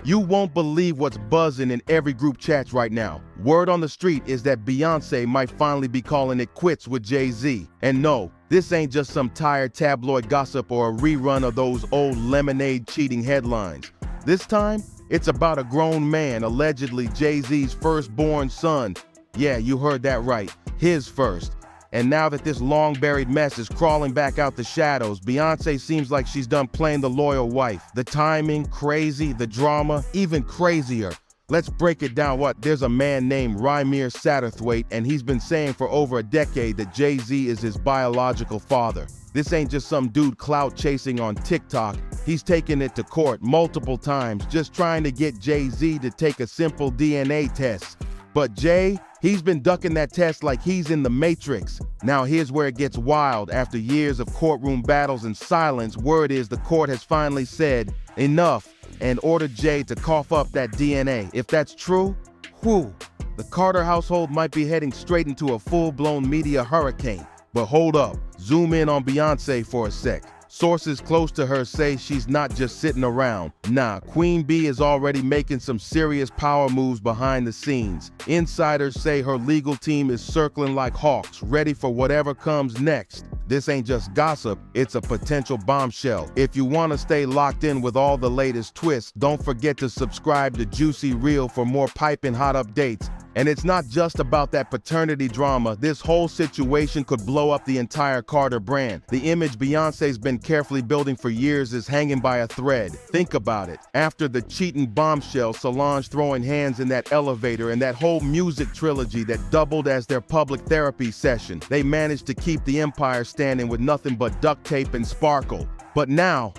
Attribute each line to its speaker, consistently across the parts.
Speaker 1: You won't believe what's buzzing in every group chat right now. Word on the street is that Beyonce might finally be calling it quits with Jay-Z. And no, this ain't just some tired tabloid gossip or a rerun of those old lemonade cheating headlines. This time, it's about a grown man, allegedly Jay-Z's firstborn son. Yeah, you heard that right, his first. And now that this long-buried mess is crawling back out the shadows, Beyonce seems like she's done playing the loyal wife. The timing, crazy, the drama, even crazier. Let's break it down. There's a man named Rymir Satterthwaite, and he's been saying for over a decade that Jay-Z is his biological father. This ain't just some dude clout chasing on TikTok. He's taken it to court multiple times, just trying to get Jay-Z to take a simple DNA test. But Jay, he's been ducking that test like he's in the Matrix. Now here's where it gets wild. After years of courtroom battles and silence, word is the court has finally said enough and ordered Jay to cough up that DNA. If that's true, whew, the Carter household might be heading straight into a full-blown media hurricane. But hold up, zoom in on Beyonce for a sec. Sources close to her say she's not just sitting around. Nah, Queen Bee is already making some serious power moves behind the scenes. Insiders say her legal team is circling like hawks, ready for whatever comes next. This ain't just gossip, it's a potential bombshell. If you want to stay locked in with all the latest twists, don't forget to subscribe to Juicy Reel for more piping hot updates. And it's not just about that paternity drama. This whole situation could blow up the entire Carter brand. The image Beyonce's been carefully building for years is hanging by a thread. Think about it. After the cheating bombshell, Solange throwing hands in that elevator, and that whole music trilogy that doubled as their public therapy session, they managed to keep the empire standing with nothing but duct tape and sparkle. But now,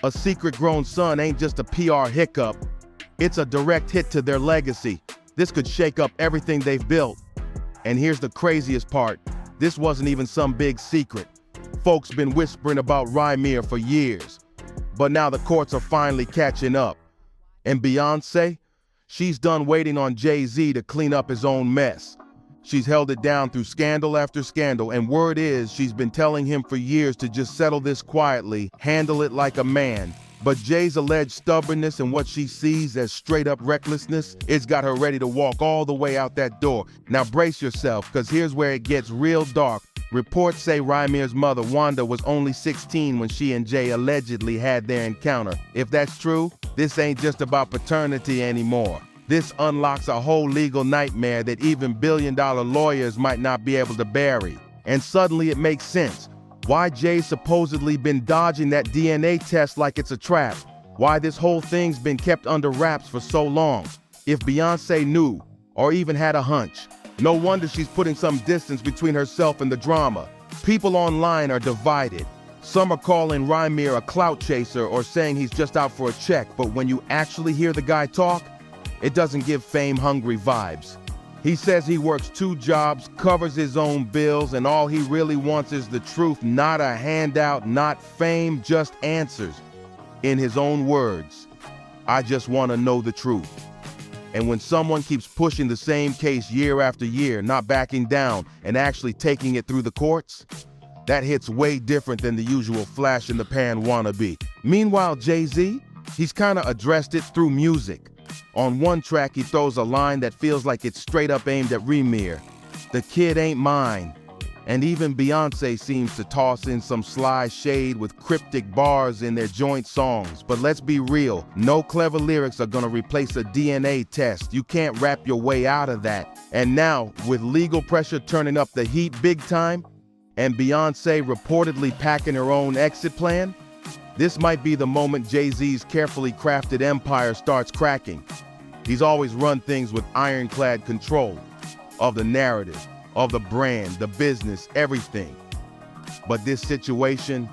Speaker 1: a secret grown son ain't just a PR hiccup. It's a direct hit to their legacy. This could shake up everything they've built. And here's the craziest part. This wasn't even some big secret. Folks been whispering about Rymir for years. But now the courts are finally catching up. And Beyonce? She's done waiting on Jay-Z to clean up his own mess. She's held it down through scandal after scandal, and word is she's been telling him for years to just settle this quietly, handle it like a man. But Jay's alleged stubbornness and what she sees as straight-up recklessness, it's got her ready to walk all the way out that door. Now brace yourself, because here's where it gets real dark. Reports say Rymir's mother, Wanda, was only 16 when she and Jay allegedly had their encounter. If that's true, this ain't just about paternity anymore. This unlocks a whole legal nightmare that even billion-dollar lawyers might not be able to bury. And suddenly it makes sense. Why Jay's supposedly been dodging that DNA test like it's a trap. Why this whole thing's been kept under wraps for so long. If Beyonce knew, or even had a hunch, no wonder she's putting some distance between herself and the drama. People online are divided. Some are calling Rymir a clout chaser or saying he's just out for a check, but when you actually hear the guy talk, it doesn't give fame-hungry vibes. He says he works 2 jobs, covers his own bills, and all he really wants is the truth, not a handout, not fame, just answers. In his own words, I just want to know the truth. And when someone keeps pushing the same case year after year, not backing down, and actually taking it through the courts, that hits way different than the usual flash-in-the-pan wannabe. Meanwhile, Jay-Z, he's kind of addressed it through music. On one track, he throws a line that feels like it's straight up aimed at Rymir. The kid ain't mine. And even Beyonce seems to toss in some sly shade with cryptic bars in their joint songs. But let's be real, no clever lyrics are gonna replace a DNA test. You can't rap your way out of that. And now, with legal pressure turning up the heat big time, and Beyonce reportedly packing her own exit plan, this might be the moment Jay-Z's carefully crafted empire starts cracking. He's always run things with ironclad control of the narrative, of the brand, the business, everything. But this situation,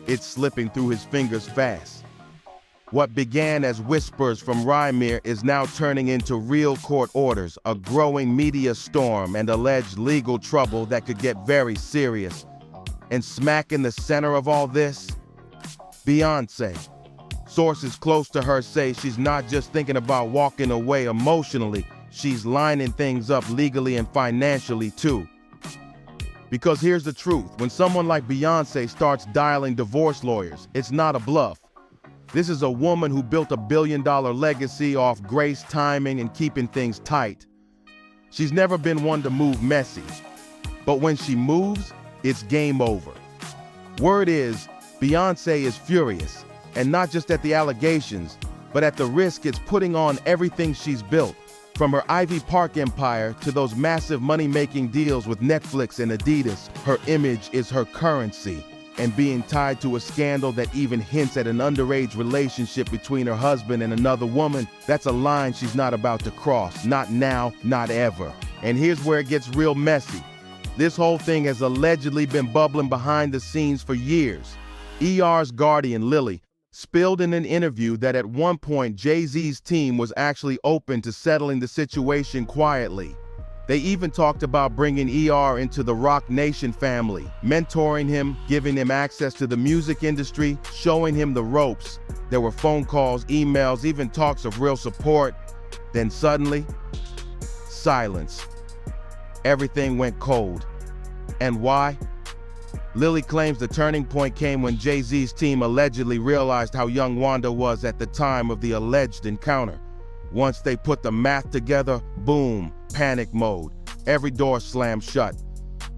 Speaker 1: it's slipping through his fingers fast. What began as whispers from Rymir is now turning into real court orders, a growing media storm, and alleged legal trouble that could get very serious. And smack in the center of all this, Beyonce. Sources close to her say she's not just thinking about walking away emotionally, she's lining things up legally and financially too. Because here's the truth, when someone like Beyonce starts dialing divorce lawyers, it's not a bluff. This is a woman who built a billion-dollar legacy off grace, timing, and keeping things tight. She's never been one to move messy, but when she moves, it's game over. Word is, Beyonce is furious, and not just at the allegations, but at the risk it's putting on everything she's built. From her Ivy Park empire to those massive money-making deals with Netflix and Adidas, her image is her currency. And being tied to a scandal that even hints at an underage relationship between her husband and another woman, that's a line she's not about to cross. Not now, not ever. And here's where it gets real messy. This whole thing has allegedly been bubbling behind the scenes for years. ER's guardian, Lily, spilled in an interview that at one point Jay-Z's team was actually open to settling the situation quietly. They even talked about bringing ER into the Roc Nation family, mentoring him, giving him access to the music industry, showing him the ropes. There were phone calls, emails, even talks of real support. Then suddenly, silence. Everything went cold. And why? Lily claims the turning point came when Jay-Z's team allegedly realized how young Wanda was at the time of the alleged encounter. Once they put the math together, boom, panic mode. Every door slammed shut.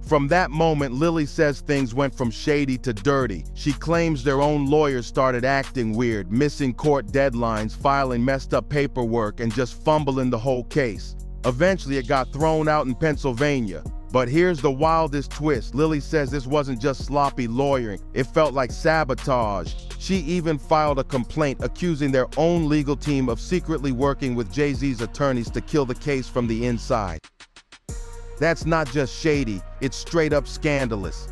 Speaker 1: From that moment, Lily says things went from shady to dirty. She claims their own lawyers started acting weird, missing court deadlines, filing messed up paperwork, and just fumbling the whole case. Eventually, it got thrown out in Pennsylvania. But here's the wildest twist. Lily says this wasn't just sloppy lawyering. It felt like sabotage. She even filed a complaint accusing their own legal team of secretly working with Jay-Z's attorneys to kill the case from the inside. That's not just shady, it's straight up scandalous.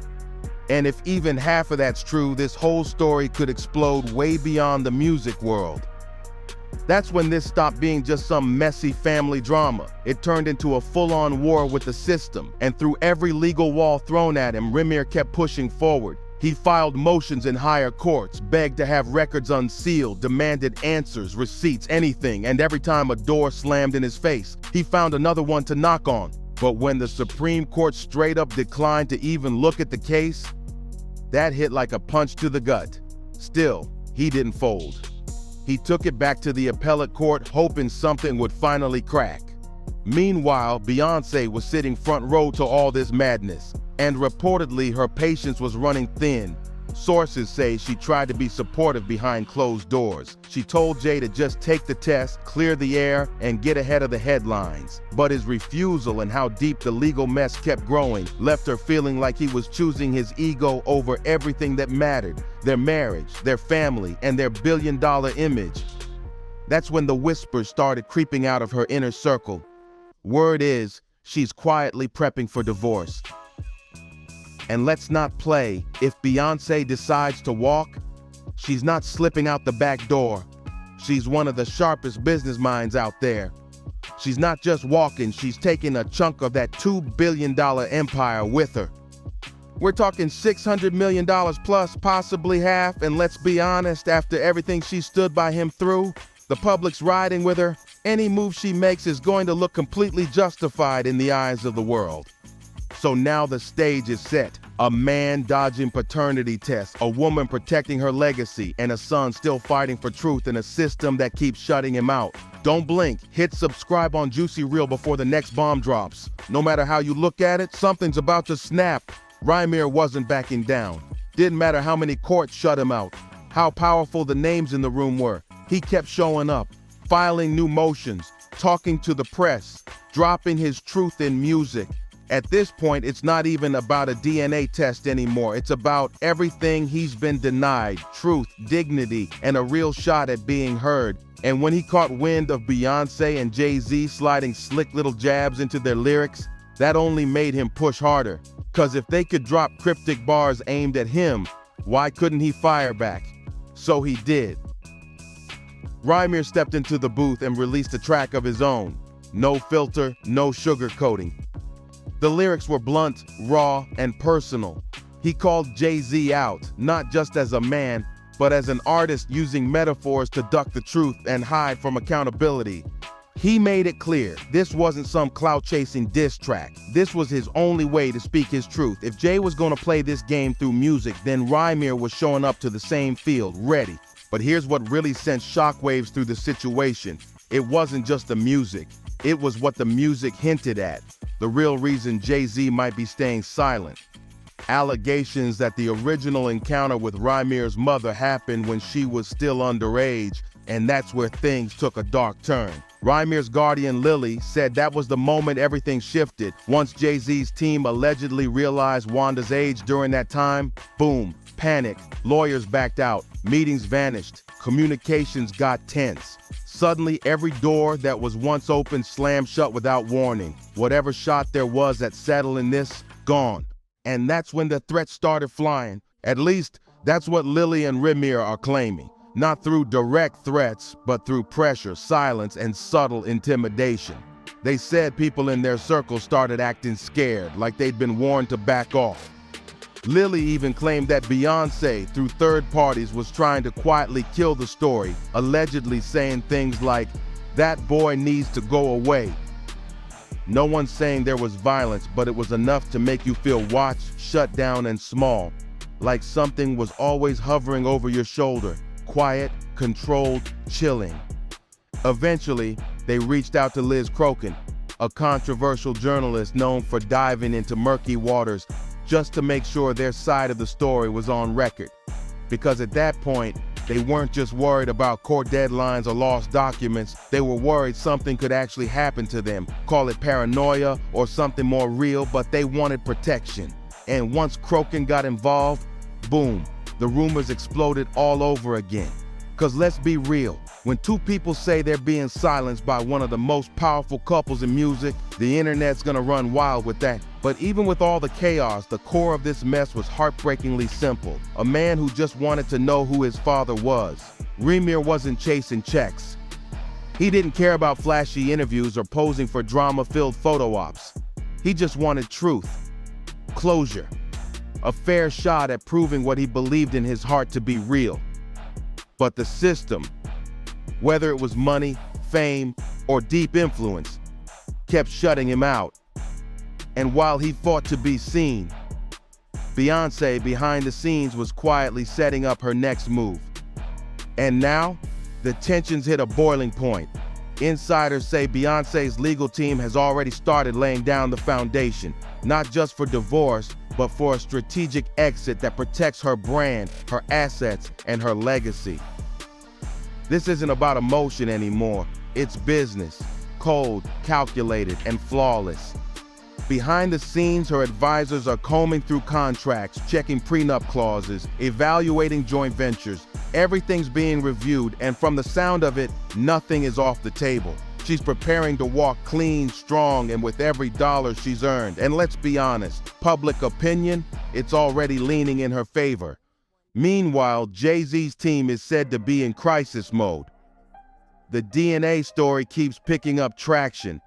Speaker 1: And if even half of that's true, this whole story could explode way beyond the music world. That's when this stopped being just some messy family drama. It turned into a full-on war with the system, and through every legal wall thrown at him, Rymir kept pushing forward. He filed motions in higher courts, begged to have records unsealed, demanded answers, receipts, anything, and every time a door slammed in his face, he found another one to knock on. But when the Supreme Court straight up declined to even look at the case, that hit like a punch to the gut. Still, he didn't fold. He took it back to the appellate court, hoping something would finally crack. Meanwhile, Beyonce was sitting front row to all this madness, and reportedly her patience was running thin. Sources say she tried to be supportive behind closed doors. She told Jay to just take the test, clear the air, and get ahead of the headlines. But his refusal and how deep the legal mess kept growing left her feeling like he was choosing his ego over everything that mattered: their marriage, their family, and their billion-dollar image. That's when the whispers started creeping out of her inner circle. Word is, she's quietly prepping for divorce. And let's not play, if Beyonce decides to walk, she's not slipping out the back door. She's one of the sharpest business minds out there. She's not just walking, she's taking a chunk of that $2 billion empire with her. We're talking $600 million plus, possibly half, and let's be honest, after everything she stood by him through, the public's riding with her, any move she makes is going to look completely justified in the eyes of the world. So now the stage is set. A man dodging paternity tests, a woman protecting her legacy, and a son still fighting for truth in a system that keeps shutting him out. Don't blink. Hit subscribe on Juicy Reel before the next bomb drops. No matter how you look at it, something's about to snap. Rymir wasn't backing down. Didn't matter how many courts shut him out, how powerful the names in the room were. He kept showing up, filing new motions, talking to the press, dropping his truth in music. At this point, it's not even about a DNA test anymore. It's about everything he's been denied: truth, dignity, and a real shot at being heard. And when he caught wind of Beyonce and Jay-Z sliding slick little jabs into their lyrics, that only made him push harder. 'Cause if they could drop cryptic bars aimed at him, why couldn't he fire back? So he did. Rymir stepped into the booth and released a track of his own. No filter, no sugarcoating. The lyrics were blunt, raw, and personal. He called Jay-Z out, not just as a man, but as an artist using metaphors to duck the truth and hide from accountability. He made it clear this wasn't some clout-chasing diss track. This was his only way to speak his truth. If Jay was gonna play this game through music, then Rymir was showing up to the same field, ready. But here's what really sent shockwaves through the situation. It wasn't just the music. It was what the music hinted at. The real reason Jay-Z might be staying silent. Allegations that the original encounter with Rymir's mother happened when she was still underage, and that's where things took a dark turn. Rymir's guardian, Lily, said that was the moment everything shifted. Once Jay-Z's team allegedly realized Wanda's age during that time, boom, panic, lawyers backed out, meetings vanished, communications got tense. Suddenly, every door that was once open slammed shut without warning. Whatever shot there was at settling this, gone. And that's when the threats started flying. At least, that's what Lily and Rymir are claiming. Not through direct threats, but through pressure, silence, and subtle intimidation. They said people in their circle started acting scared, like they'd been warned to back off. Lily even claimed that Beyonce, through third parties, was trying to quietly kill the story, allegedly saying things like, "That boy needs to go away." No one's saying there was violence, but it was enough to make you feel watched, shut down, and small, like something was always hovering over your shoulder, quiet, controlled, chilling. Eventually, they reached out to Liz Crokin, a controversial journalist known for diving into murky waters, just to make sure their side of the story was on record. Because at that point, they weren't just worried about court deadlines or lost documents, they were worried something could actually happen to them. Call it paranoia or something more real, but they wanted protection. And once Crokin got involved, boom, the rumors exploded all over again. Cause let's be real, when two people say they're being silenced by one of the most powerful couples in music, the internet's gonna run wild with that. But even with all the chaos, the core of this mess was heartbreakingly simple. A man who just wanted to know who his father was. Rymir wasn't chasing checks. He didn't care about flashy interviews or posing for drama-filled photo ops. He just wanted truth, closure, a fair shot at proving what he believed in his heart to be real. But the system, whether it was money, fame, or deep influence, kept shutting him out. And while he fought to be seen, Beyonce behind the scenes was quietly setting up her next move. And now, the tensions hit a boiling point. Insiders say Beyonce's legal team has already started laying down the foundation, not just for divorce, but for a strategic exit that protects her brand, her assets, and her legacy. This isn't about emotion anymore. It's business, cold, calculated, and flawless. Behind the scenes, her advisors are combing through contracts, checking prenup clauses, evaluating joint ventures. Everything's being reviewed, and from the sound of it, nothing is off the table. She's preparing to walk clean, strong, and with every dollar she's earned. And let's be honest, public opinion, it's already leaning in her favor. Meanwhile, Jay-Z's team is said to be in crisis mode. The DNA story keeps picking up traction,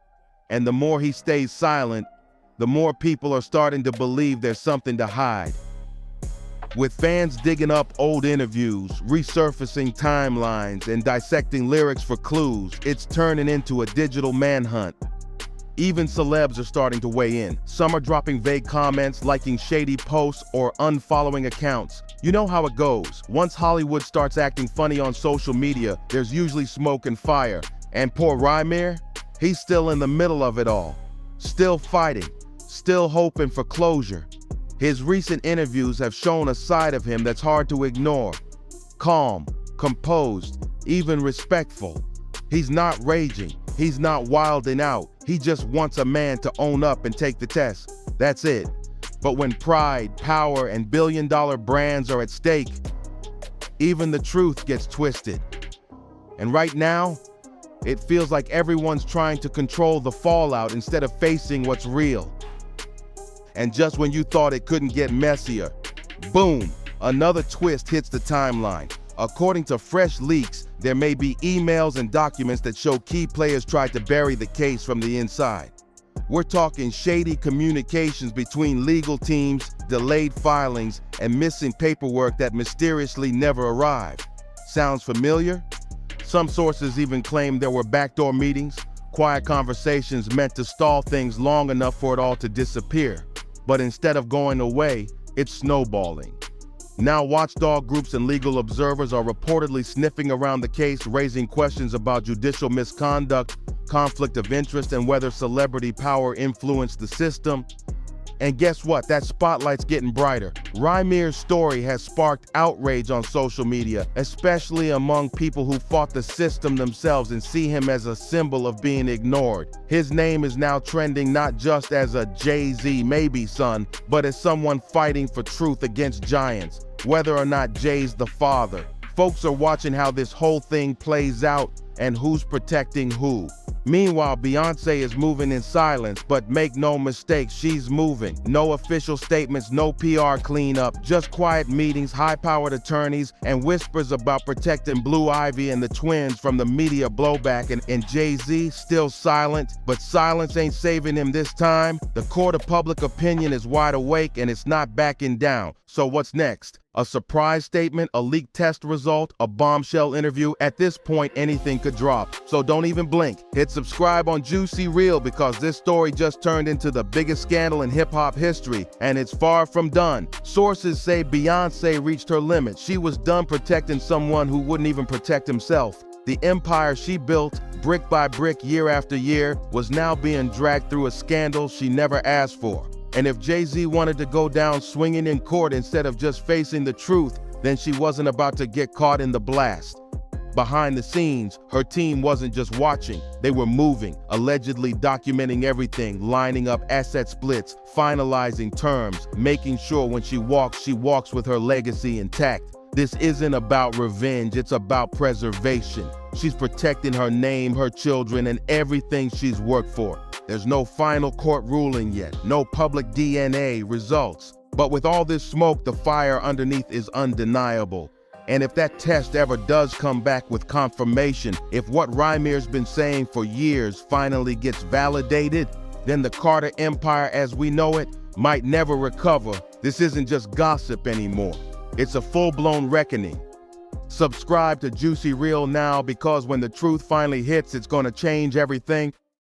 Speaker 1: and the more he stays silent, the more people are starting to believe there's something to hide. With fans digging up old interviews, resurfacing timelines, and dissecting lyrics for clues, it's turning into a digital manhunt. Even celebs are starting to weigh in. Some are dropping vague comments, liking shady posts, or unfollowing accounts. You know how it goes. Once Hollywood starts acting funny on social media, there's usually smoke and fire. And poor Rymir, he's still in the middle of it all. Still fighting, still hoping for closure. His recent interviews have shown a side of him that's hard to ignore. Calm, composed, even respectful. He's not raging, he's not wilding out. He just wants a man to own up and take the test. That's it. But when pride, power, and billion-dollar brands are at stake, even the truth gets twisted. And right now, it feels like everyone's trying to control the fallout instead of facing what's real. And just when you thought it couldn't get messier, boom, another twist hits the timeline. According to fresh leaks, there may be emails and documents that show key players tried to bury the case from the inside. We're talking shady communications between legal teams, delayed filings, and missing paperwork that mysteriously never arrived. Sounds familiar? Some sources even claim there were backdoor meetings, quiet conversations meant to stall things long enough for it all to disappear. But instead of going away, it's snowballing. Now watchdog groups and legal observers are reportedly sniffing around the case, raising questions about judicial misconduct, conflict of interest, and whether celebrity power influenced the system. And guess what? That spotlight's getting brighter. Rymir's story has sparked outrage on social media, especially among people who fought the system themselves and see him as a symbol of being ignored. His name is now trending not just as a Jay-Z maybe son, but as someone fighting for truth against giants, whether or not Jay's the father. Folks are watching how this whole thing plays out and who's protecting who. Meanwhile, Beyonce is moving in silence, but make no mistake, she's moving. No official statements, no PR cleanup, just quiet meetings, high-powered attorneys, and whispers about protecting Blue Ivy and the twins from the media blowback. And Jay-Z still silent, but silence ain't saving him this time. The court of public opinion is wide awake and it's not backing down. So what's next? A surprise statement, a leaked test result, a bombshell interview? At this point, anything could drop. So don't even blink. Hit subscribe on Juicy Reel because this story just turned into the biggest scandal in hip-hop history, and it's far from done. Sources say Beyonce reached her limit. She was done protecting someone who wouldn't even protect himself. The empire she built, brick by brick, year after year, was now being dragged through a scandal she never asked for. And if Jay-Z wanted to go down swinging in court instead of just facing the truth, then she wasn't about to get caught in the blast. Behind the scenes, her team wasn't just watching, they were moving, allegedly documenting everything, lining up asset splits, finalizing terms, making sure when she walks with her legacy intact. This isn't about revenge, it's about preservation. She's protecting her name, her children, and everything she's worked for. There's no final court ruling yet, no public DNA results. But with all this smoke, the fire underneath is undeniable. And if that test ever does come back with confirmation, if what Rymir's been saying for years finally gets validated, then the Carter Empire as we know it might never recover. This isn't just gossip anymore. It's a full-blown reckoning. Subscribe to Juicy Reel now because when the truth finally hits, it's gonna change everything.